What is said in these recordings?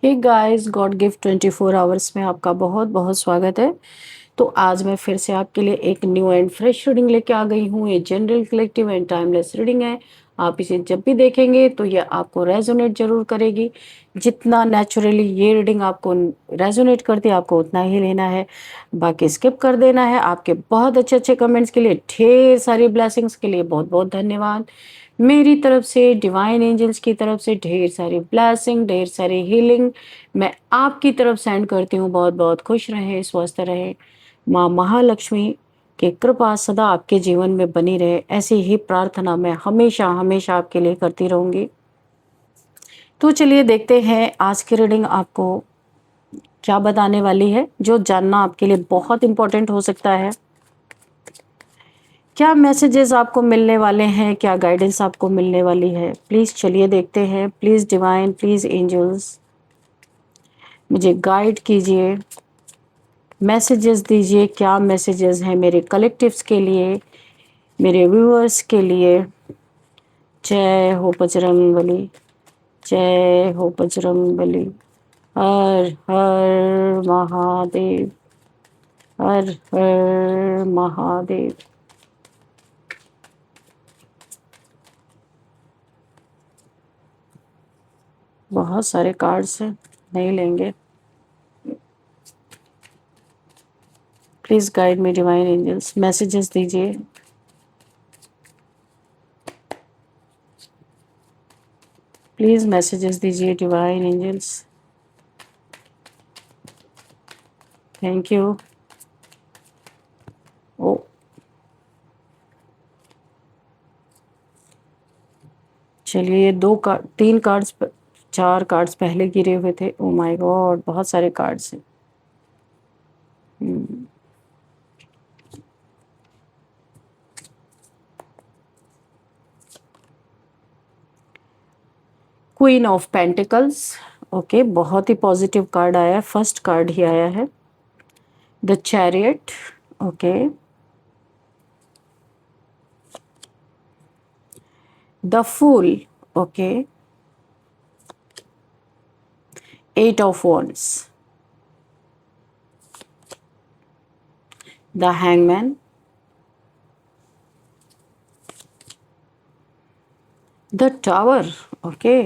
हे guys, god gift 24 hours में आपका बहुत बहुत स्वागत है। तो आज मैं फिर से आपके लिए एक न्यू एंड फ्रेश रीडिंग लेके आ गई हूँ। ये general collective and timeless reading है। आप इसे जब भी देखेंगे तो ये आपको रेजोनेट जरूर करेगी। जितना नेचुरली ये रीडिंग आपको रेजोनेट करती है आपको उतना ही लेना है, बाकी स्किप कर देना है। आपके बहुत अच्छे अच्छे कमेंट्स के लिए, ढेर सारी ब्लेसिंग्स के लिए बहुत बहुत धन्यवाद। मेरी तरफ से, डिवाइन एंजल्स की तरफ से ढेर सारी ब्लेसिंग, ढेर सारी हीलिंग मैं आपकी तरफ सेंड करती हूँ। बहुत बहुत खुश रहें, स्वस्थ रहें। माँ महालक्ष्मी की कृपा सदा आपके जीवन में बनी रहे, ऐसी ही प्रार्थना मैं हमेशा हमेशा आपके लिए करती रहूंगी। तो चलिए देखते हैं आज की रीडिंग आपको क्या बताने वाली है, जो जानना आपके लिए बहुत इंपॉर्टेंट हो सकता है। क्या मैसेजेस आपको मिलने वाले हैं, क्या गाइडेंस आपको मिलने वाली है, प्लीज चलिए देखते हैं। प्लीज डिवाइन, प्लीज एंजल्स मुझे गाइड कीजिए, मैसेजेस दीजिए। क्या मैसेजेस हैं मेरे कलेक्टिव्स के लिए, मेरे व्यूअर्स के लिए। जय हो बजरंगबली, जय हो बजरंगबली। हर हर महादेव, हर हर महादेव। बहुत सारे कार्ड्स हैं, नहीं लेंगे। Please guide me divine angels, messages दीजिए। प्लीज मैसेजेस दीजिए डिवाइन एंजल्स। Thank you. ओ चलिए, ये दो कार्ड, तीन कार्ड्स, चार कार्ड्स पहले गिरे हुए थे। ओ माय गॉड, बहुत सारे कार्ड्स हैं। क्वीन ऑफ पेंटिकल्स, ओके, बहुत ही पॉजिटिव कार्ड आया है। फर्स्ट कार्ड ही आया है, the chariot, okay. The fool, okay. Eight of wands, the hangman, the tower, okay.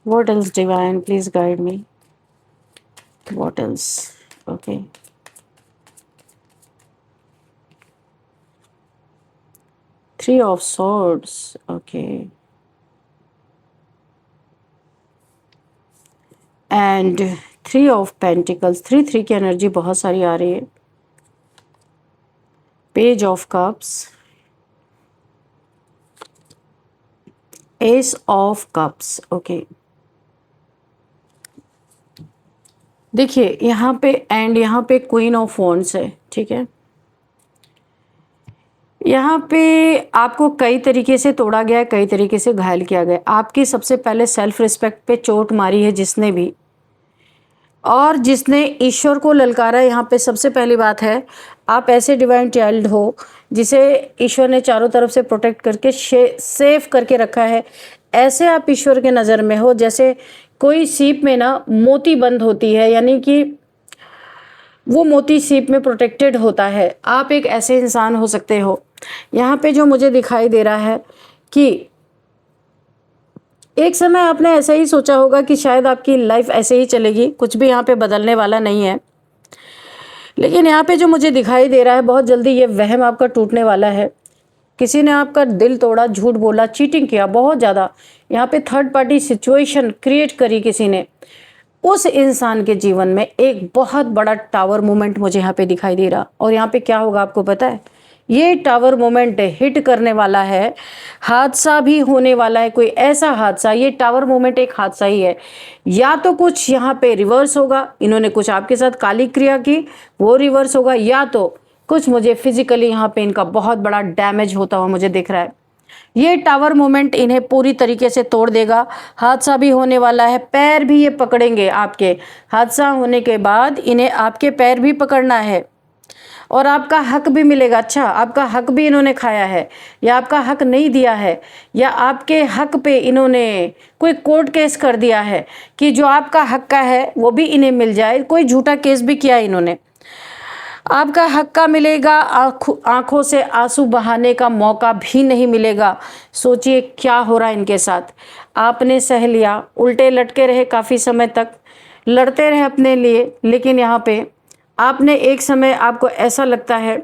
What else, divine? Please guide me. What else? Okay. Three of swords, okay. And three of pentacles, three की energy बहुत सारी आ रही है। Page of cups, S of cups, okay. देखिए यहाँ पे and यहाँ पे क्वीन ऑफ वॉन्ड्स है, ठीक है। यहाँ पे आपको कई तरीके से तोड़ा गया है, कई तरीके से घायल किया गया। आपकी सबसे पहले सेल्फ रिस्पेक्ट पे चोट मारी है जिसने भी, और जिसने ईश्वर को ललकारा। यहाँ पे सबसे पहली बात है, आप ऐसे डिवाइन चाइल्ड हो जिसे ईश्वर ने चारों तरफ से प्रोटेक्ट करके सेफ करके रखा है। ऐसे आप ईश्वर के नज़र में हो जैसे कोई सीप में ना मोती बंद होती है, यानी कि वो मोती सीप में प्रोटेक्टेड होता है। आप एक ऐसे इंसान हो सकते हो। यहाँ पे जो मुझे दिखाई दे रहा है कि एक समय आपने ऐसा ही सोचा होगा कि शायद आपकी लाइफ ऐसे ही चलेगी, कुछ भी यहाँ पे बदलने वाला नहीं है। लेकिन यहाँ पे जो मुझे दिखाई दे रहा है, बहुत जल्दी ये वहम आपका टूटने वाला है। किसी ने आपका दिल तोड़ा, झूठ बोला, चीटिंग किया बहुत ज़्यादा। यहाँ पे थर्ड पार्टी सिचुएशन क्रिएट करी किसी ने। उस इंसान के जीवन में एक बहुत बड़ा टावर मोमेंट मुझे यहाँ पे दिखाई दे रहा। और यहाँ पे क्या होगा आपको पता है? ये टावर मोमेंट हिट करने वाला है, हादसा भी होने वाला है। कोई ऐसा हादसा, ये टावर मोमेंट एक हादसा ही है। या तो कुछ यहाँ पे रिवर्स होगा, इन्होंने कुछ आपके साथ काली क्रिया की, वो रिवर्स होगा, या तो कुछ मुझे फिजिकली यहाँ पे इनका बहुत बड़ा डैमेज होता हुआ मुझे दिख रहा है। ये टावर मोमेंट इन्हें पूरी तरीके से तोड़ देगा। हादसा भी होने वाला है, पैर भी ये पकड़ेंगे आपके। हादसा होने के बाद इन्हें आपके पैर भी पकड़ना है। और आपका हक भी मिलेगा। अच्छा, आपका हक भी इन्होंने खाया है या आपका हक नहीं दिया है या आपके हक पे इन्होंने कोई कोर्ट केस कर दिया है कि जो आपका हक का है वो भी इन्हें मिल जाए, कोई झूठा केस भी किया इन्होंने, आपका हक का मिलेगा। आंखों से आंसू बहाने का मौका भी नहीं मिलेगा। सोचिए क्या हो रहा है इनके साथ। आपने सह लिया, उल्टे लटके रहे काफ़ी समय तक, लड़ते रहे अपने लिए, लेकिन यहाँ पे आपने एक समय, आपको ऐसा लगता है,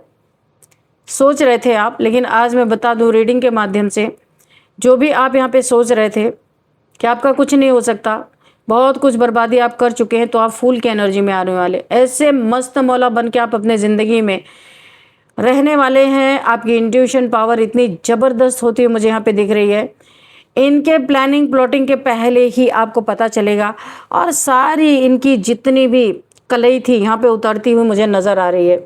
सोच रहे थे आप, लेकिन आज मैं बता दूं रीडिंग के माध्यम से, जो भी आप यहाँ पे सोच रहे थे कि आपका कुछ नहीं हो सकता, बहुत कुछ बर्बादी आप कर चुके हैं, तो आप फूल की एनर्जी में आने वाले, ऐसे मस्त मौला बन के आप अपने ज़िंदगी में रहने वाले हैं। आपकी इंट्यूशन पावर इतनी ज़बरदस्त होती है मुझे यहाँ पे दिख रही है। इनके प्लानिंग प्लॉटिंग के पहले ही आपको पता चलेगा और सारी इनकी जितनी भी कलई थी यहाँ पे उतरती हुई मुझे नज़र आ रही है।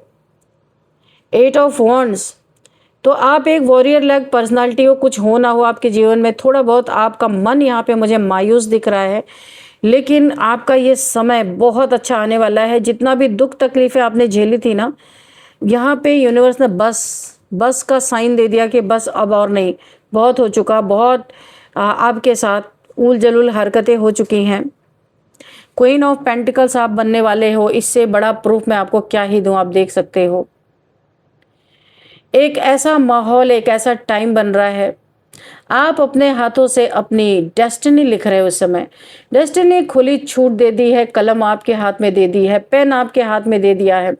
8 ऑफ वॉन्ड्स, तो आप एक वॉरियर लाइक पर्सनालिटी हो, कुछ हो ना हो आपके जीवन में, थोड़ा बहुत आपका मन यहाँ पे मुझे मायूस दिख रहा है, लेकिन आपका ये समय बहुत अच्छा आने वाला है। जितना भी दुख तकलीफ़ें आपने झेली थी ना, यहाँ पे यूनिवर्स ने बस का साइन दे दिया कि बस अब और नहीं, बहुत हो चुका, बहुत आपके साथ उल जलूल हरकतें हो चुकी हैं। क्वीन ऑफ पेंटिकल्स आप बनने वाले हो, इससे बड़ा प्रूफ मैं आपको क्या ही दूँ, आप देख सकते हो। एक ऐसा माहौल, एक ऐसा टाइम बन रहा है, आप अपने हाथों से अपनी डेस्टिनी लिख रहे हो। इस समय डेस्टिनी खुली छूट दे दी है, कलम आपके हाथ में दे दी है, पेन आपके हाथ में दे दिया है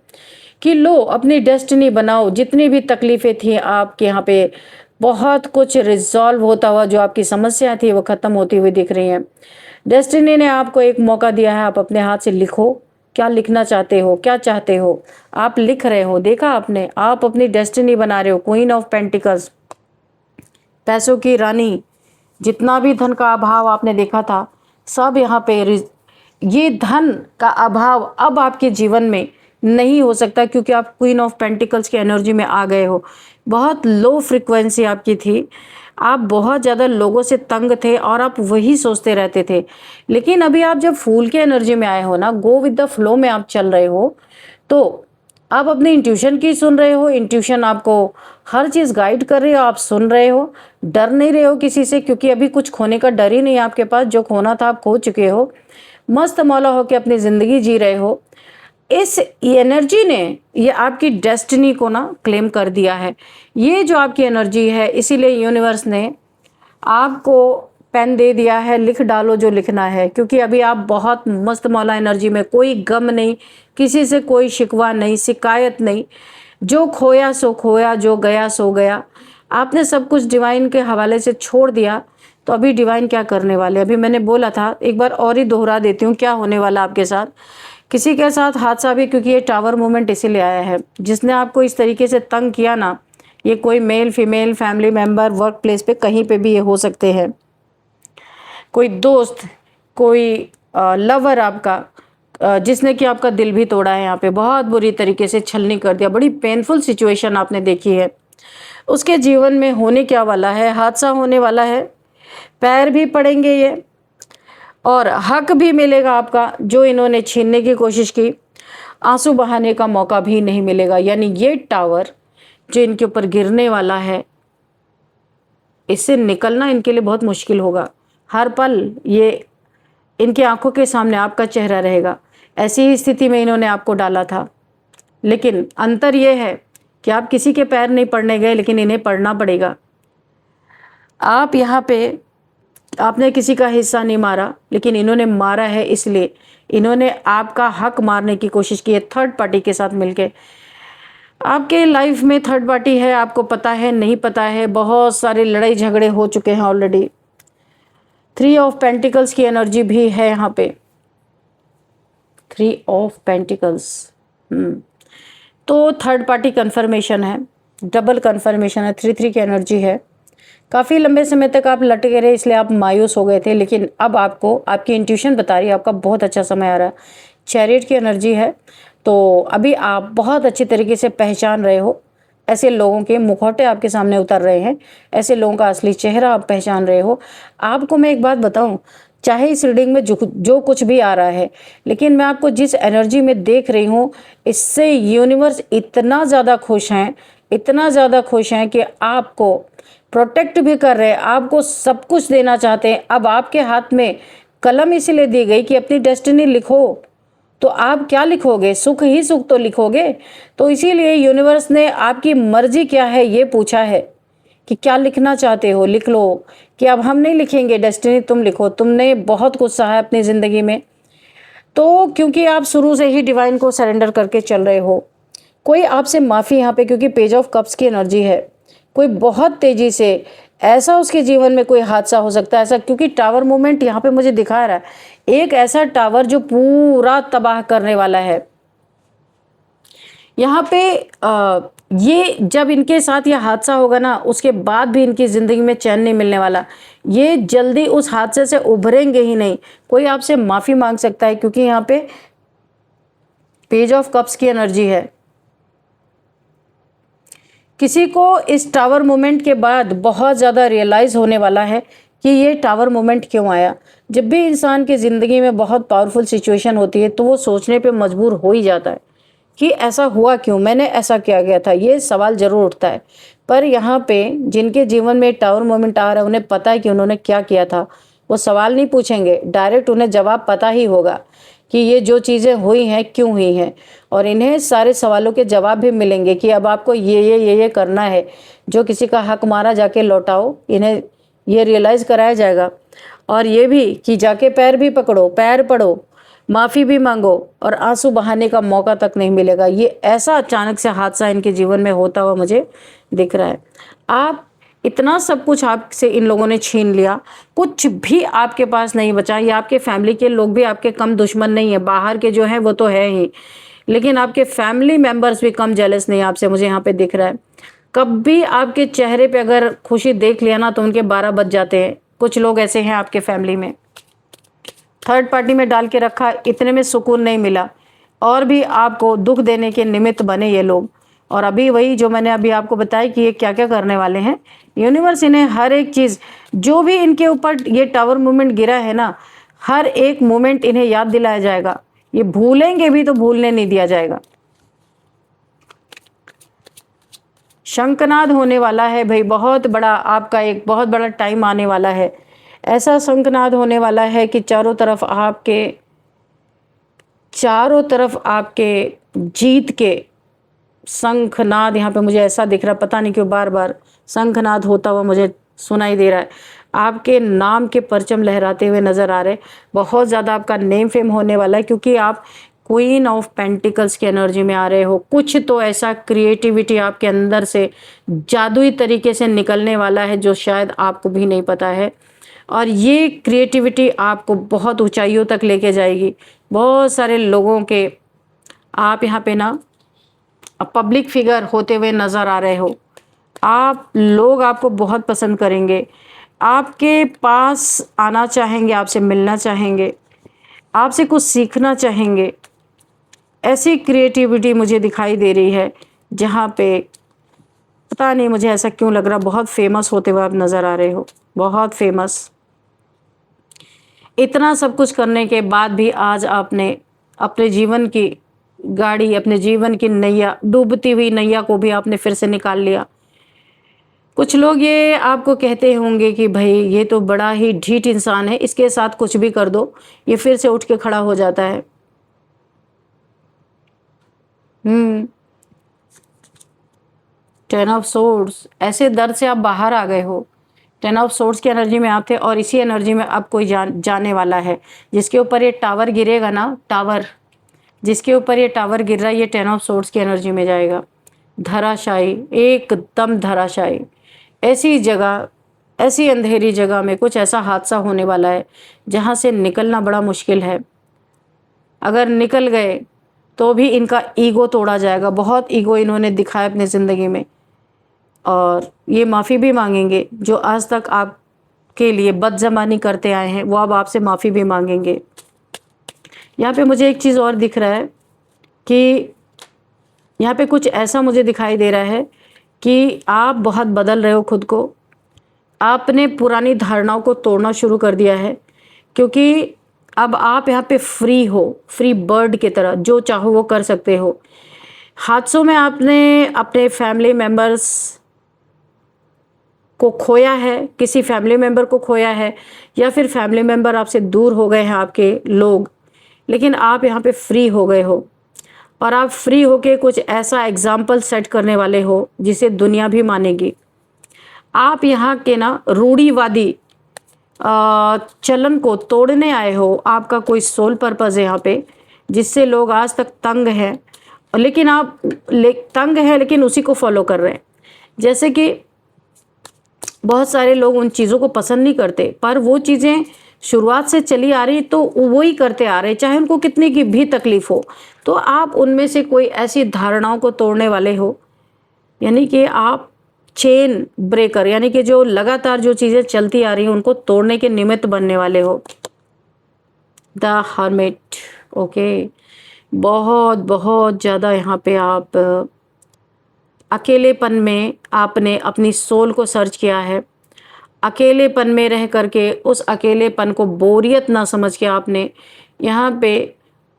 कि लो अपनी डेस्टिनी बनाओ। जितनी भी तकलीफ़ें थी आपके यहाँ पे, बहुत कुछ रिजॉल्व होता हुआ, जो आपकी समस्याएं थी वो ख़त्म होती हुई दिख रही हैं। डेस्टिनी ने आपको एक मौका दिया है, आप अपने हाथ से लिखो, क्या लिखना चाहते हो, क्या चाहते हो, आप लिख रहे हो। देखा आपने, आप अपनी डेस्टिनी बना रहे हो। क्वीन ऑफ पेंटिकल्स, पैसों की रानी, जितना भी धन का अभाव आपने देखा था, सब यहाँ पे ये धन का अभाव अब आपके जीवन में नहीं हो सकता, क्योंकि आप क्वीन ऑफ पेंटिकल्स की एनर्जी में आ गए हो। बहुत लो फ्रिक्वेंसी आपकी थी, आप बहुत ज़्यादा लोगों से तंग थे और आप वही सोचते रहते थे, लेकिन अभी आप जब फूल की एनर्जी में आए हो ना, गो विद द फ्लो में आप चल रहे हो, तो आप अपने इंट्यूशन की सुन रहे हो। इंट्यूशन आपको हर चीज़ गाइड कर रही हो, आप सुन रहे हो, डर नहीं रहे हो किसी से, क्योंकि अभी कुछ खोने का डर ही नहीं है आपके पास। जो खोना था आप खो चुके हो, मस्त मौला होकर अपनी ज़िंदगी जी रहे हो। इस एनर्जी ने ये आपकी डेस्टिनी को ना क्लेम कर दिया है। ये जो आपकी एनर्जी है, इसीलिए यूनिवर्स ने आपको पेन दे दिया है, लिख डालो जो लिखना है, क्योंकि अभी आप बहुत मस्त मौला एनर्जी में, कोई गम नहीं, किसी से कोई शिकवा नहीं, शिकायत नहीं। जो खोया सो खोया, जो गया सो गया, आपने सब कुछ डिवाइन के हवाले से छोड़ दिया। तो अभी डिवाइन क्या करने वाले, अभी मैंने बोला था, एक बार और ही दोहरा देती हूँ क्या होने वाला आपके साथ। किसी के साथ हादसा भी, क्योंकि ये टावर मूवमेंट इसीलिए आया है, जिसने आपको इस तरीके से तंग किया ना, ये कोई male female family member, work place पे कहीं पे भी ये हो सकते हैं, कोई दोस्त, कोई लवर आपका, जिसने कि आपका दिल भी तोड़ा है, यहाँ पे बहुत बुरी तरीके से छलनी कर दिया, बड़ी पेनफुल सिचुएशन आपने देखी है। उसके जीवन में होने क्या वाला है, हादसा होने वाला है, पैर भी पड़ेंगे ये, और हक भी मिलेगा आपका जो इन्होंने छीनने की कोशिश की। आंसू बहाने का मौका भी नहीं मिलेगा, यानी ये टावर जो इनके ऊपर गिरने वाला है, इससे निकलना इनके लिए बहुत मुश्किल होगा। हर पल ये इनकी आंखों के सामने आपका चेहरा रहेगा। ऐसी ही स्थिति में इन्होंने आपको डाला था, लेकिन अंतर यह है कि आप किसी के पैर नहीं पड़ने गए, लेकिन इन्हें पड़ना पड़ेगा। आप यहाँ पे, आपने किसी का हिस्सा नहीं मारा, लेकिन इन्होंने मारा है, इसलिए इन्होंने आपका हक मारने की कोशिश की है थर्ड पार्टी के साथ मिलके। आपके लाइफ में थर्ड पार्टी है, आपको पता है नहीं पता है, बहुत सारे लड़ाई झगड़े हो चुके हैं ऑलरेडी। 3 ऑफ पेंटिकल्स की एनर्जी भी है यहाँ पे, 3 ऑफ पेंटिकल्स। तो थर्ड पार्टी कंफर्मेशन है, डबल कंफर्मेशन है, 3 की एनर्जी है। काफ़ी लंबे समय तक आप लटके रहे, इसलिए आप मायूस हो गए थे, लेकिन अब आपको आपकी इंट्यूशन बता रही है आपका बहुत अच्छा समय आ रहा है। चैरियट की एनर्जी है, तो अभी आप बहुत अच्छे तरीके से पहचान रहे हो, ऐसे लोगों के मुखौटे आपके सामने उतर रहे हैं, ऐसे लोगों का असली चेहरा आप पहचान रहे हो। आपको मैं एक बात बताऊं, चाहे इस रीडिंग में जो कुछ भी आ रहा है, लेकिन मैं आपको जिस एनर्जी में देख रही हूँ, इससे यूनिवर्स इतना ज़्यादा खुश हैं, इतना ज़्यादा खुश हैं कि आपको प्रोटेक्ट भी कर रहे हैं, आपको सब कुछ देना चाहते हैं। अब आपके हाथ में कलम इसीलिए दी गई कि अपनी डेस्टिनी लिखो, तो आप क्या लिखोगे? सुख ही सुख तो लिखोगे। तो इसीलिए यूनिवर्स ने आपकी मर्जी क्या है ये पूछा है कि क्या लिखना चाहते हो, लिख लो। कि अब हम नहीं लिखेंगे डेस्टिनी, तुम लिखो। तुमने बहुत कुछ सहा है अपनी ज़िंदगी में, तो क्योंकि आप शुरू से ही डिवाइन को सरेंडर करके चल रहे हो। कोई आपसे माफ़ी यहाँ पे, क्योंकि पेज ऑफ कप्स की एनर्जी है, कोई बहुत तेज़ी से ऐसा उसके जीवन में कोई हादसा हो सकता है ऐसा, क्योंकि टावर मूवमेंट यहाँ पे मुझे दिखा रहा है, एक ऐसा टावर जो पूरा तबाह करने वाला है। यहाँ पे ये जब इनके साथ ये हादसा होगा ना, उसके बाद भी इनकी ज़िंदगी में चैन नहीं मिलने वाला। ये जल्दी उस हादसे से उभरेंगे ही नहीं। कोई आपसे माफ़ी मांग सकता है, क्योंकि यहाँ पे पेज ऑफ कप्स की एनर्जी है। किसी को इस टावर मोमेंट के बाद बहुत ज़्यादा रियलाइज़ होने वाला है कि ये टावर मोमेंट क्यों आया। जब भी इंसान की ज़िंदगी में बहुत पावरफुल सिचुएशन होती है, तो वो सोचने पे मजबूर हो ही जाता है कि ऐसा हुआ क्यों, मैंने ऐसा क्या किया था, ये सवाल ज़रूर उठता है। पर यहाँ पे जिनके जीवन में टावर मोमेंट आ रहा है, उन्हें पता है कि उन्होंने क्या किया था। वो सवाल नहीं पूछेंगे, डायरेक्ट उन्हें जवाब पता ही होगा कि ये जो चीज़ें हुई हैं क्यों हुई हैं, और इन्हें सारे सवालों के जवाब भी मिलेंगे कि अब आपको ये करना है। जो किसी का हक मारा जाके लौटाओ, इन्हें ये रियलाइज़ कराया जाएगा। और ये भी कि जाके पैर भी पकड़ो, पैर पड़ो, माफ़ी भी मांगो, और आंसू बहाने का मौका तक नहीं मिलेगा। ये ऐसा अचानक से हादसा इनके जीवन में होता हुआ मुझे दिख रहा है। आप इतना सब कुछ आपसे इन लोगों ने छीन लिया, कुछ भी आपके पास नहीं बचा। ये आपके फैमिली के लोग भी आपके कम दुश्मन नहीं है, बाहर के जो हैं वो तो है ही, लेकिन आपके फैमिली मेंबर्स भी कम जेलस नहीं आपसे, मुझे यहाँ पे दिख रहा है। कभी आपके चेहरे पे अगर खुशी देख लिया ना, तो उनके 12 बज जाते हैं। कुछ लोग ऐसे हैं आपके फैमिली में, थर्ड पार्टी में डाल के रखा, इतने में सुकून नहीं मिला, और भी आपको दुख देने के निमित्त बने ये लोग। और अभी वही जो मैंने अभी आपको बताया कि ये क्या क्या करने वाले हैं, यूनिवर्स इन्हें हर एक चीज़, जो भी इनके ऊपर ये टावर मूवमेंट गिरा है ना, हर एक मोमेंट इन्हें याद दिलाया जाएगा। ये भूलेंगे भी तो भूलने नहीं दिया जाएगा। शंखनाद होने वाला है भाई, बहुत बड़ा, आपका एक बहुत बड़ा टाइम आने वाला है। ऐसा शंखनाद होने वाला है कि चारों तरफ आपके जीत के शंखनाद, यहाँ पे मुझे ऐसा दिख रहा है, पता नहीं क्यों बार बार शंखनाद होता हुआ मुझे सुनाई दे रहा है। आपके नाम के परचम लहराते हुए नज़र आ रहे। बहुत ज़्यादा आपका नेम फेम होने वाला है, क्योंकि आप क्वीन ऑफ पेंटिकल्स की एनर्जी में आ रहे हो। कुछ तो ऐसा क्रिएटिविटी आपके अंदर से जादुई तरीके से निकलने वाला है जो शायद आपको भी नहीं पता है, और ये क्रिएटिविटी आपको बहुत ऊंचाइयों तक लेके जाएगी। बहुत सारे लोगों के आप यहाँ पे ना पब्लिक फिगर होते हुए नज़र आ रहे हो। आप लोग आपको बहुत पसंद करेंगे, आपके पास आना चाहेंगे, आपसे मिलना चाहेंगे, आपसे कुछ सीखना चाहेंगे। ऐसी क्रिएटिविटी मुझे दिखाई दे रही है, जहाँ पे पता नहीं मुझे ऐसा क्यों लग रहा, बहुत फेमस होते हुए आप नज़र आ रहे हो, बहुत फेमस। इतना सब कुछ करने के बाद भी आज आपने अपने जीवन की गाड़ी, अपने जीवन की नैया, डूबती हुई नैया को भी आपने फिर से निकाल लिया। कुछ लोग ये आपको कहते होंगे कि भाई ये तो बड़ा ही ढीठ इंसान है, इसके साथ कुछ भी कर दो ये फिर से उठ के खड़ा हो जाता है। 10 ऑफ सोर्ड्स, ऐसे दर्द से आप बाहर आ गए हो। 10 ऑफ सोर्ड्स की एनर्जी में आप थे, और इसी एनर्जी में अब कोई जाने वाला है। जिसके ऊपर ये टावर गिरेगा ना, टावर जिसके ऊपर ये टावर गिर रहा है, ये 10 ऑफ सोर्ड्स की एनर्जी में जाएगा। धराशायी, एकदम धराशायी। ऐसी जगह, ऐसी अंधेरी जगह में कुछ ऐसा हादसा होने वाला है जहाँ से निकलना बड़ा मुश्किल है। अगर निकल गए तो भी इनका ईगो तोड़ा जाएगा। बहुत ईगो इन्होंने दिखाया अपनी ज़िंदगी में, और ये माफ़ी भी मांगेंगे। जो आज तक आपके लिए बदज़बानी करते आए हैं, वो अब आपसे माफ़ी भी मांगेंगे। यहाँ पे मुझे एक चीज़ और दिख रहा है कि यहाँ पे कुछ ऐसा मुझे दिखाई दे रहा है कि आप बहुत बदल रहे हो खुद को। आपने पुरानी धारणाओं को तोड़ना शुरू कर दिया है क्योंकि अब आप यहाँ पे फ्री हो, फ्री बर्ड की तरह जो चाहो वो कर सकते हो। हादसों में आपने अपने फैमिली मेंबर्स को खोया है, किसी फैमिली मेंबर को खोया है, या फिर फैमिली मेंबर आपसे दूर हो गए हैं आपके लोग, लेकिन आप यहाँ पे फ्री हो गए हो और आप फ्री होके कुछ ऐसा एग्जाम्पल सेट करने वाले हो जिसे दुनिया भी मानेगी। आप यहाँ के ना रूढ़िवादी चलन को तोड़ने आए हो। आपका कोई सोल पर्पस है यहाँ पे, जिससे लोग आज तक तंग हैं, लेकिन आप तंग है लेकिन उसी को फॉलो कर रहे हैं। जैसे कि बहुत सारे लोग उन चीज़ों को पसंद नहीं करते, पर वो चीज़ें शुरुआत से चली आ रही तो वो ही करते आ रहे, चाहे उनको कितनी की भी तकलीफ हो। तो आप उनमें से कोई ऐसी धारणाओं को तोड़ने वाले हो, यानी कि आप चेन ब्रेकर, यानी कि जो लगातार जो चीज़ें चलती आ रही हैं उनको तोड़ने के निमित्त बनने वाले हो। The hermit, okay. बहुत बहुत ज़्यादा यहाँ पे आप अकेलेपन में आपने अपनी सोल को सर्च किया है। अकेलेपन में रह करके उस अकेलेपन को बोरियत ना समझ के आपने यहाँ पे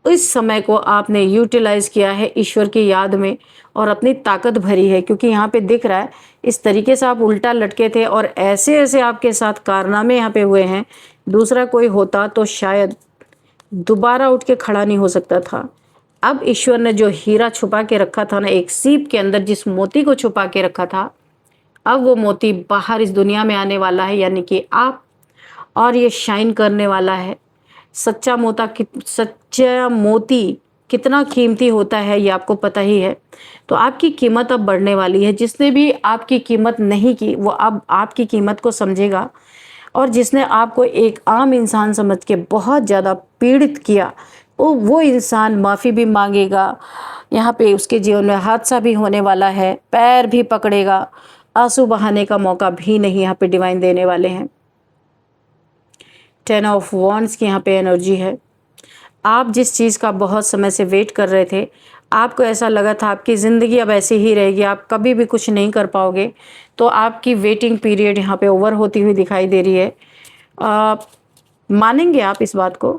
इस समय को आपने यूटिलाइज़ किया है ईश्वर की याद में और अपनी ताकत भरी है। क्योंकि यहाँ पे दिख रहा है इस तरीके से आप उल्टा लटके थे और ऐसे ऐसे आपके साथ कारनामे यहाँ पे हुए हैं। दूसरा कोई होता तो शायद दोबारा उठ के खड़ा नहीं हो सकता था। अब ईश्वर ने जो हीरा छुपा के रखा था ना, एक सीप के अंदर जिस मोती को छुपा के रखा था, अब वो मोती बाहर इस दुनिया में आने वाला है, यानी कि आप, और ये शाइन करने वाला है। सच्चा मोती कितना कीमती होता है ये आपको पता ही है। तो आपकी कीमत अब बढ़ने वाली है। जिसने भी आपकी कीमत नहीं की वो अब आपकी कीमत को समझेगा, और जिसने आपको एक आम इंसान समझ के बहुत ज़्यादा पीड़ित किया वो इंसान माफ़ी भी मांगेगा। यहाँ पे उसके जीवन में हादसा भी होने वाला है, पैर भी पकड़ेगा, आंसू बहाने का मौका भी नहीं यहाँ पे डिवाइन देने वाले हैं। 10 ऑफ वॉन्ड्स की यहाँ पे एनर्जी है। आप जिस चीज़ का बहुत समय से वेट कर रहे थे, आपको ऐसा लगा था आपकी ज़िंदगी अब ऐसी ही रहेगी, आप कभी भी कुछ नहीं कर पाओगे, तो आपकी वेटिंग पीरियड यहाँ पे ओवर होती हुई दिखाई दे रही है। मानेंगे आप इस बात को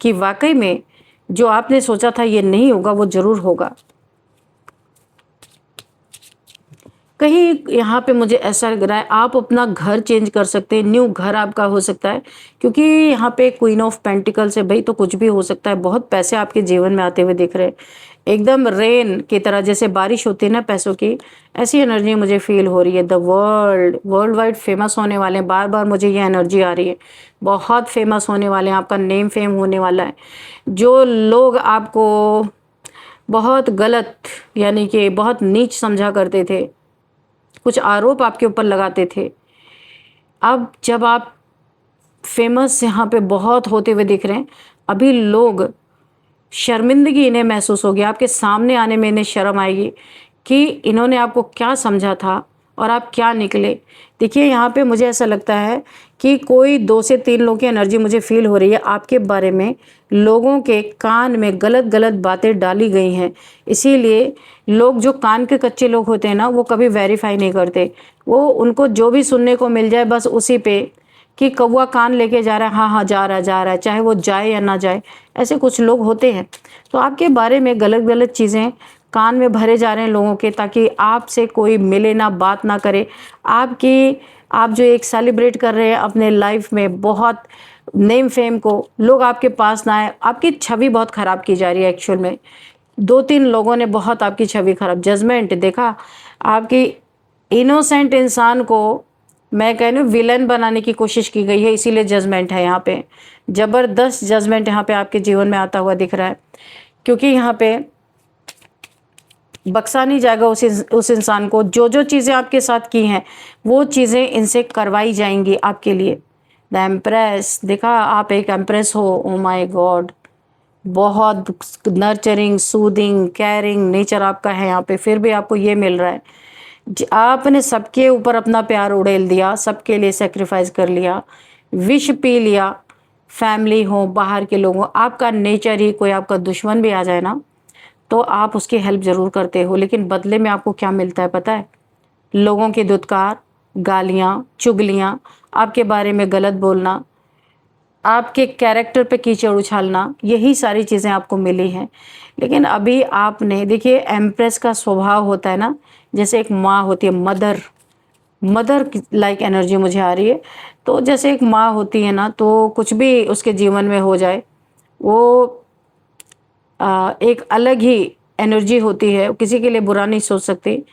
कि वाकई में जो आपने सोचा था ये नहीं होगा, वो ज़रूर होगा। कहीं यहाँ पे मुझे ऐसा लग रहा है आप अपना घर चेंज कर सकते हैं, न्यू घर आपका हो सकता है, क्योंकि यहाँ पे क्वीन ऑफ पेंटिकल्स है। भाई तो कुछ भी हो सकता है। बहुत पैसे आपके जीवन में आते हुए दिख रहे हैं, एकदम रेन की तरह, जैसे बारिश होती है ना पैसों की, ऐसी एनर्जी मुझे फील हो रही है। द वर्ल्ड वाइड फेमस होने वाले हैं, बार बार मुझे ये एनर्जी आ रही है। बहुत फेमस होने वाले हैं, आपका नेम फेम होने वाला है। जो लोग आपको बहुत गलत, यानी कि बहुत नीच समझा करते थे, कुछ आरोप आपके ऊपर लगाते थे, अब जब आप फेमस यहाँ पे बहुत होते हुए दिख रहे हैं, अभी लोग शर्मिंदगी इन्हें महसूस होगी, आपके सामने आने में इन्हें शर्म आएगी कि इन्होंने आपको क्या समझा था और आप क्या निकले। देखिए यहाँ पे मुझे ऐसा लगता है कि कोई 2 से 3 लोगों की एनर्जी मुझे फील हो रही है आपके बारे में। लोगों के कान में गलत गलत बातें डाली गई हैं, इसीलिए लोग जो कान के कच्चे लोग होते हैं ना, वो कभी वेरीफाई नहीं करते। वो उनको जो भी सुनने को मिल जाए बस उसी पे कि कौवा कान लेके जा रहा है, हाँ हाँ जा रहा है, चाहे वो जाए या ना जाए। ऐसे कुछ लोग होते हैं। तो आपके बारे में गलत गलत चीज़ें कान में भरे जा रहे हैं लोगों के, ताकि आपसे कोई मिले ना, बात ना करे। आप जो एक सेलिब्रेट कर रहे हैं अपने लाइफ में बहुत नेम फेम को, लोग आपके पास ना आए। आपकी छवि बहुत ख़राब की जा रही है एक्चुअल में। 2-3 लोगों ने बहुत आपकी छवि खराब, जजमेंट देखा। आपकी इनोसेंट इंसान को मैं कह रही हूँ विलन बनाने की कोशिश की गई है, इसीलिए जजमेंट है यहाँ पे। ज़बरदस्त जजमेंट यहाँ पे आपके जीवन में आता हुआ दिख रहा है, क्योंकि यहाँ पे बख्शा नहीं जाएगा उस इंसान को। जो चीज़ें आपके साथ की हैं वो चीज़ें इनसे करवाई जाएंगी आपके लिए। द एम्प्रेस, देखा आप एक एम्प्रेस हो। ओ माय गॉड, बहुत नर्चरिंग, सूदिंग, केयरिंग नेचर आपका है यहाँ पे, फिर भी आपको ये मिल रहा है। आपने सबके ऊपर अपना प्यार उड़ेल दिया, सबके लिए सेक्रीफाइस कर लिया, विष पी लिया। फैमिली हो, बाहर के लोग हो, आपका नेचर ही, कोई आपका दुश्मन भी आ जाए ना तो आप उसकी हेल्प ज़रूर करते हो, लेकिन बदले में आपको क्या मिलता है पता है? लोगों की धुतकार, गालियाँ, चुगलियाँ, आपके बारे में गलत बोलना। आपके कैरेक्टर पे कीचड़ उछालना, यही सारी चीज़ें आपको मिली हैं। लेकिन अभी आपने देखिए, एम्प्रेस का स्वभाव होता है ना, जैसे एक माँ होती है, मदर मदर लाइक एनर्जी मुझे आ रही है। तो जैसे एक माँ होती है ना, तो कुछ भी उसके जीवन में हो जाए, वो एक अलग ही एनर्जी होती है, किसी के लिए बुरा नहीं सोच सकती।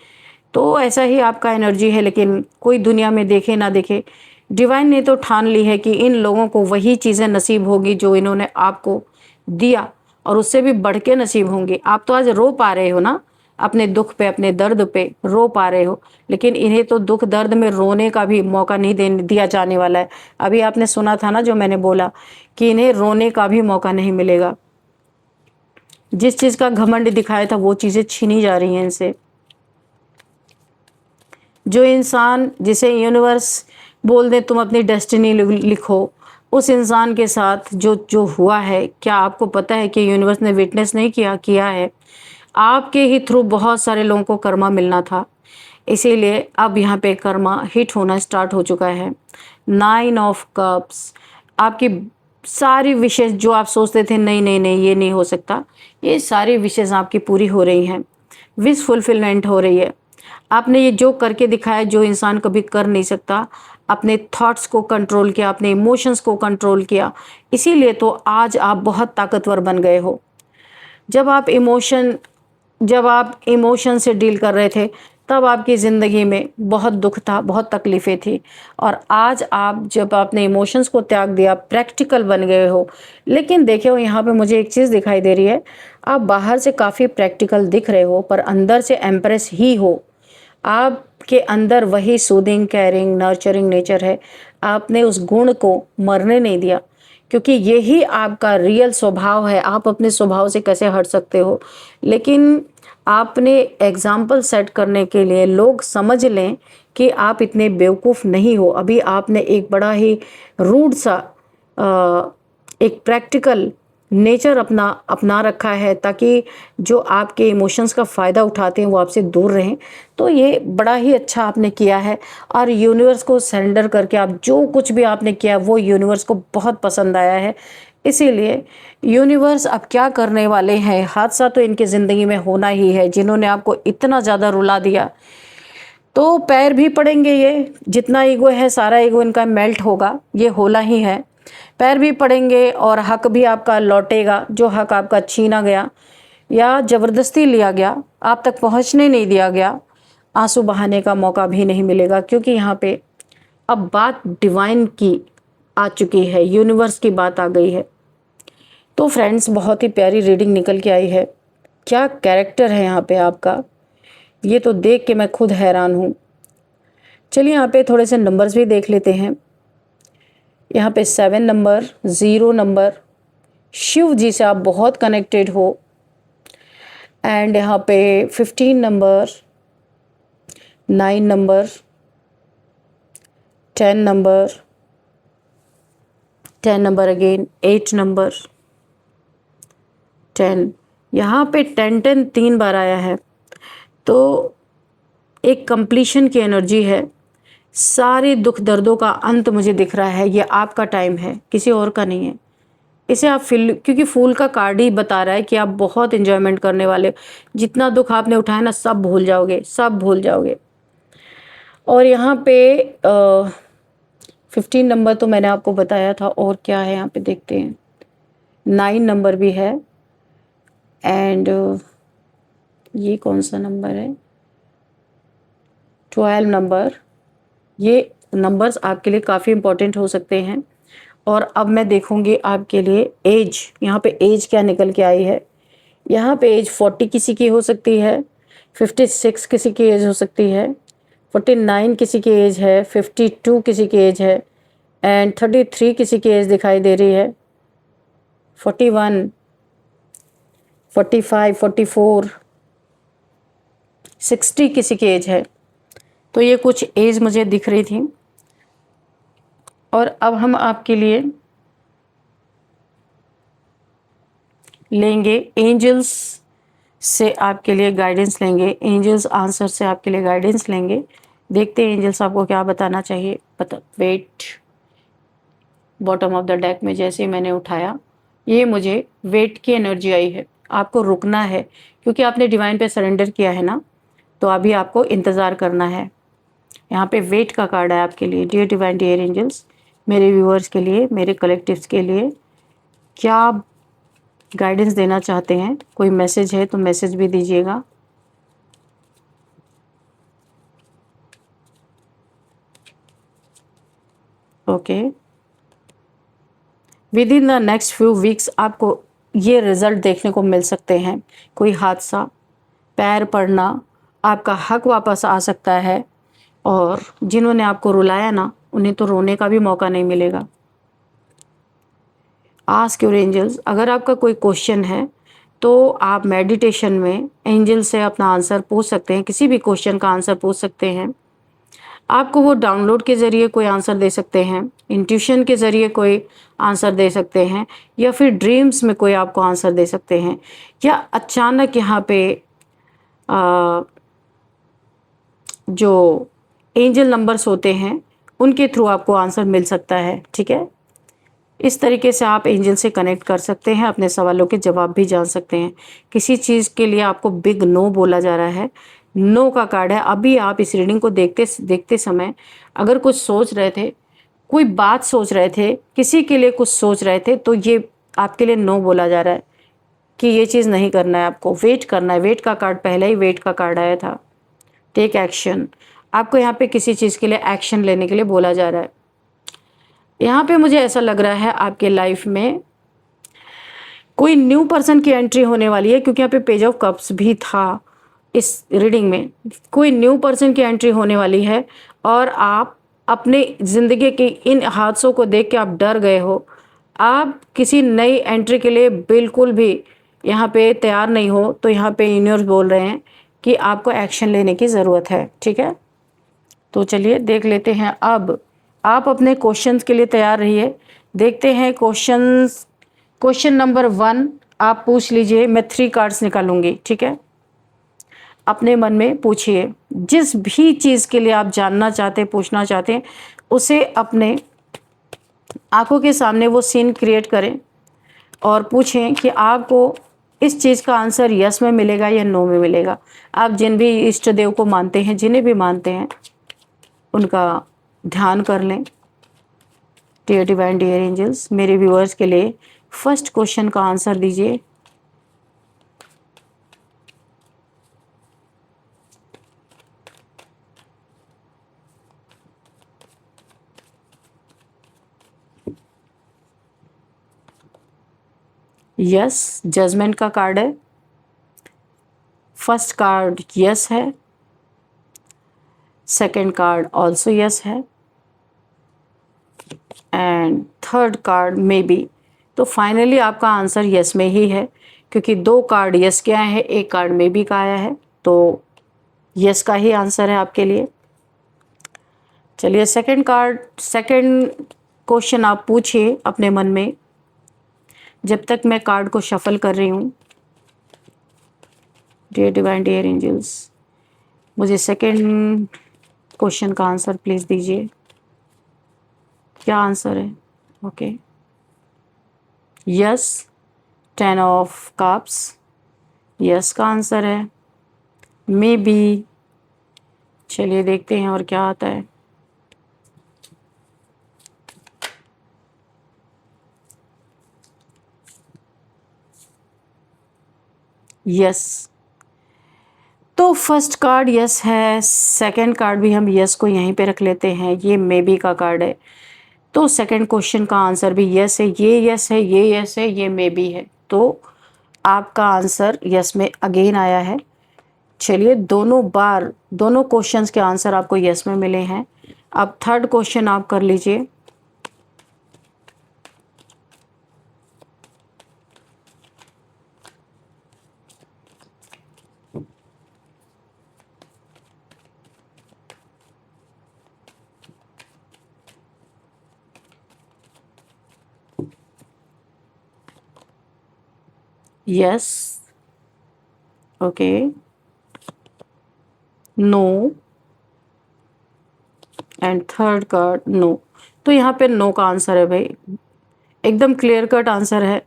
तो ऐसा ही आपका एनर्जी है, लेकिन कोई दुनिया में देखे ना देखे, डिवाइन ने तो ठान ली है कि इन लोगों को वही चीज़ें नसीब होगी जो इन्होंने आपको दिया, और उससे भी बढ़ के नसीब होंगी। आप तो आज रो पा रहे हो ना, अपने दुख पे, अपने दर्द पे रो पा रहे हो, लेकिन इन्हें तो दुख दर्द में रोने का भी मौका नहीं दिया जाने वाला है। अभी आपने सुना था ना जो मैंने बोला, कि इन्हें रोने का भी मौका नहीं मिलेगा। जिस चीज़ का घमंड दिखाया था वो चीज़ें छीनी जा रही हैं इनसे। जो इंसान जिसे यूनिवर्स बोल दे तुम अपनी डेस्टिनी लिखो, उस इंसान के साथ जो जो हुआ है, क्या आपको पता है कि यूनिवर्स ने विटनेस नहीं किया है? आपके ही थ्रू बहुत सारे लोगों को कर्मा मिलना था, इसीलिए अब यहाँ पे कर्मा हिट होना स्टार्ट हो चुका है। 9 ऑफ कप्स, आपकी सारी विशेष जो आप सोचते थे नहीं नहीं नहीं ये नहीं हो सकता, ये सारी विशेष आपकी पूरी हो रही हैं, विश फुलफिलमेंट हो रही है। आपने ये जो करके दिखाया जो इंसान कभी कर नहीं सकता, अपने थॉट्स को कंट्रोल किया, अपने इमोशंस को कंट्रोल किया, इसीलिए तो आज आप बहुत ताकतवर बन गए हो। जब आप इमोशन से डील कर रहे थे, तब आपकी ज़िंदगी में बहुत दुख था, बहुत तकलीफ़ें थी, और आज आप जब आपने इमोशंस को त्याग दिया, प्रैक्टिकल बन गए हो। लेकिन देखिए, यहाँ पे मुझे एक चीज़ दिखाई दे रही है, आप बाहर से काफ़ी प्रैक्टिकल दिख रहे हो, पर अंदर से एम्प्रेस ही हो। आपके अंदर वही सूदिंग, केयरिंग, नर्चरिंग नेचर है। आपने उस गुण को मरने नहीं दिया, क्योंकि यही आपका रियल स्वभाव है। आप अपने स्वभाव से कैसे हट सकते हो? लेकिन आपने एग्जाम्पल सेट करने के लिए लोग समझ लें कि आप इतने बेवकूफ़ नहीं हो। अभी आपने एक बड़ा ही रूड सा एक प्रैक्टिकल नेचर अपना रखा है, ताकि जो आपके इमोशंस का फ़ायदा उठाते हैं वो आपसे दूर रहें। तो ये बड़ा ही अच्छा आपने किया है, और यूनिवर्स को सरेंडर करके आप जो कुछ भी आपने किया वो यूनिवर्स को बहुत पसंद आया है। इसीलिए यूनिवर्स अब क्या करने वाले हैं, हादसा तो इनकी ज़िंदगी में होना ही है। जिन्होंने आपको इतना ज़्यादा रुला दिया, तो पैर भी पड़ेंगे। ये जितना ईगो है, सारा ईगो इनका मेल्ट होगा, ये होला ही है। पैर भी पड़ेंगे और हक भी आपका लौटेगा, जो हक आपका छीना गया या ज़बरदस्ती लिया गया, आप तक पहुंचने नहीं दिया गया, आंसू बहाने का मौका भी नहीं मिलेगा। क्योंकि यहाँ पे अब बात डिवाइन की आ चुकी है, यूनिवर्स की बात आ गई है। तो फ्रेंड्स, बहुत ही प्यारी रीडिंग निकल के आई है। क्या कैरेक्टर है यहाँ पे आपका, ये तो देख के मैं खुद हैरान हूँ। चलिए यहाँ पे थोड़े से नंबर्स भी देख लेते हैं। यहाँ पे 7 नंबर, 0 नंबर, शिव जी से आप बहुत कनेक्टेड हो। एंड यहाँ पे 15 number, 9 number, 10 number, 10 number again, 8 number, 10। यहाँ पे 10 3 बार आया है, तो एक कंप्लीशन की एनर्जी है। सारे दुख दर्दों का अंत मुझे दिख रहा है। ये आपका टाइम है, किसी और का नहीं है। इसे आप फील, क्योंकि फूल का कार्ड ही बता रहा है कि आप बहुत एंजॉयमेंट करने वाले। जितना दुख आपने उठाया ना, सब भूल जाओगे, सब भूल जाओगे। और यहाँ पे 15 नंबर तो मैंने आपको बताया था। और क्या है यहाँ पे देखते हैं, 9 नंबर भी है। एंड ये कौन सा नंबर है, 12 नंबर। ये नंबर्स आपके लिए काफ़ी इंपॉर्टेंट हो सकते हैं। और अब मैं देखूंगी आपके लिए एज, यहाँ पे एज क्या निकल के आई है। यहाँ पे एज 40 किसी की हो सकती है, 56 किसी की एज हो सकती है, 49 किसी की एज है, 52 किसी की एज है, एंड 33 किसी की एज दिखाई दे रही है, 41, 45, 44, 60 किसी की एज है। तो ये कुछ एज मुझे दिख रही थी। और अब हम आपके लिए लेंगे एंजल्स से, आपके लिए गाइडेंस लेंगे। एंजल्स आंसर से आपके लिए गाइडेंस लेंगे। देखते हैं एंजल्स आपको क्या बताना चाहिए। Wait, bottom of the deck में जैसे ही मैंने उठाया, ये मुझे वेट की एनर्जी आई है। आपको रुकना है क्योंकि आपने डिवाइन पे सरेंडर किया है ना, तो अभी आपको इंतज़ार करना है। यहाँ पे वेट का कार्ड है आपके लिए। डियर डिवाइन, डियर एंजल्स, मेरे व्यूअर्स के लिए, मेरे कलेक्टिव्स के लिए क्या आप गाइडेंस देना चाहते हैं? कोई मैसेज है तो मैसेज भी दीजिएगा। Okay, with in the next few weeks आपको ये रिजल्ट देखने को मिल सकते हैं। कोई हादसा, पैर पड़ना, आपका हक वापस आ सकता है, और जिन्होंने आपको रुलाया ना, उन्हें तो रोने का भी मौका नहीं मिलेगा। आस्क योर एंजल्स, अगर आपका कोई क्वेश्चन है तो आप मेडिटेशन में एंजल से अपना आंसर पूछ सकते हैं। किसी भी क्वेश्चन का आंसर पूछ सकते हैं। आपको वो डाउनलोड के ज़रिए कोई आंसर दे सकते हैं, इंट्यूशन के ज़रिए कोई आंसर दे सकते हैं, या फिर ड्रीम्स में कोई आपको आंसर दे सकते हैं, या अचानक यहाँ पे आ, जो एंजल नंबर्स होते हैं उनके थ्रू आपको आंसर मिल सकता है। ठीक है, इस तरीके से आप एंजल से कनेक्ट कर सकते हैं, अपने सवालों के जवाब भी जान सकते हैं। किसी चीज़ के लिए आपको बिग नो बोला जा रहा है, नो का कार्ड है। अभी आप इस रीडिंग को देखते देखते समय अगर कुछ सोच रहे थे, कोई बात सोच रहे थे, किसी के लिए कुछ सोच रहे थे, तो ये आपके लिए नो बोला जा रहा है कि ये चीज़ नहीं करना है, आपको वेट करना है। वेट का कार्ड, पहले ही वेट का कार्ड आया था। टेक एक्शन, आपको यहाँ पे किसी चीज़ के लिए एक्शन लेने के लिए बोला जा रहा है। यहाँ पे मुझे ऐसा लग रहा है आपके लाइफ में कोई न्यू पर्सन की एंट्री होने वाली है, क्योंकि यहाँ पे पेज ऑफ कप्स भी था इस रीडिंग में। कोई न्यू पर्सन की एंट्री होने वाली है और आप अपने ज़िंदगी के इन हादसों को देख के आप डर गए हो। आप किसी नई एंट्री के लिए बिल्कुल भी यहाँ पे तैयार नहीं हो, तो यहाँ पे यूनिवर्स बोल रहे हैं कि आपको एक्शन लेने की ज़रूरत है। ठीक है, तो चलिए देख लेते हैं। अब आप अपने क्वेश्चंस के लिए तैयार रहिए। देखते हैं क्वेश्चंस। क्वेश्चन नंबर 1 आप पूछ लीजिए, मैं 3 कार्ड्स निकालूंगी। ठीक है, अपने मन में पूछिए, जिस भी चीज़ के लिए आप जानना चाहते, पूछना चाहते हैं, उसे अपने आंखों के सामने वो सीन क्रिएट करें और पूछें कि आपको इस चीज़ का आंसर यस में मिलेगा या नो में मिलेगा। आप जिन भी इष्ट देव को मानते हैं, जिन्हें भी मानते हैं, उनका ध्यान कर लें। डियर डिवाइन, डियर एंजल्स, मेरे व्यूअर्स के लिए फर्स्ट क्वेश्चन का आंसर दीजिए। यस, जजमेंट का कार्ड है। फर्स्ट कार्ड यस है, सेकंड कार्ड ऑल्सो यस है, and third card may be. तो फाइनली आपका आंसर यस में ही है, क्योंकि 2 कार्ड यस के आए हैं, 1 कार्ड मे बी का आया है, तो यस का ही आंसर है आपके लिए। चलिए सेकंड क्वेश्चन आप पूछिए अपने मन में, जब तक मैं कार्ड को शफल कर रही हूँ। डियर डिवाइन, डियर एंजल्स, मुझे सेकंड क्वेश्चन का आंसर प्लीज़ दीजिए। क्या आंसर है? Okay, yes, 10 of cups yes का आंसर है। मे बी, चलिए देखते हैं और क्या आता है। यस, तो फर्स्ट कार्ड यस है, सेकंड कार्ड भी हम यस को यहीं पे रख लेते हैं, ये मे बी का कार्ड है। तो सेकंड क्वेश्चन का आंसर भी यस है, ये यस है, ये यस है, ये मे बी है, तो आपका आंसर यस में अगेन आया है। चलिए, दोनों बार दोनों क्वेश्चंस के आंसर आपको यस में मिले हैं। अब थर्ड क्वेश्चन आप कर लीजिए। Yes, okay, no, and third card no. तो यहाँ पे नो का आंसर है भाई, एकदम क्लियर कट आंसर है।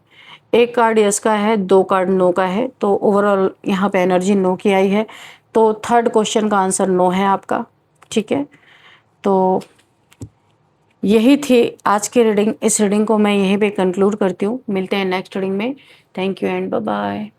एक कार्ड यस का है, 2 कार्ड नो का है, तो ओवरऑल यहाँ पे एनर्जी नो की आई है। तो थर्ड क्वेश्चन का आंसर नो है आपका, ठीक है। तो यही थी आज की रीडिंग। इस रीडिंग को मैं यहीं पे कंक्लूड करती हूँ। मिलते हैं नेक्स्ट रीडिंग में। Thank you and bye bye.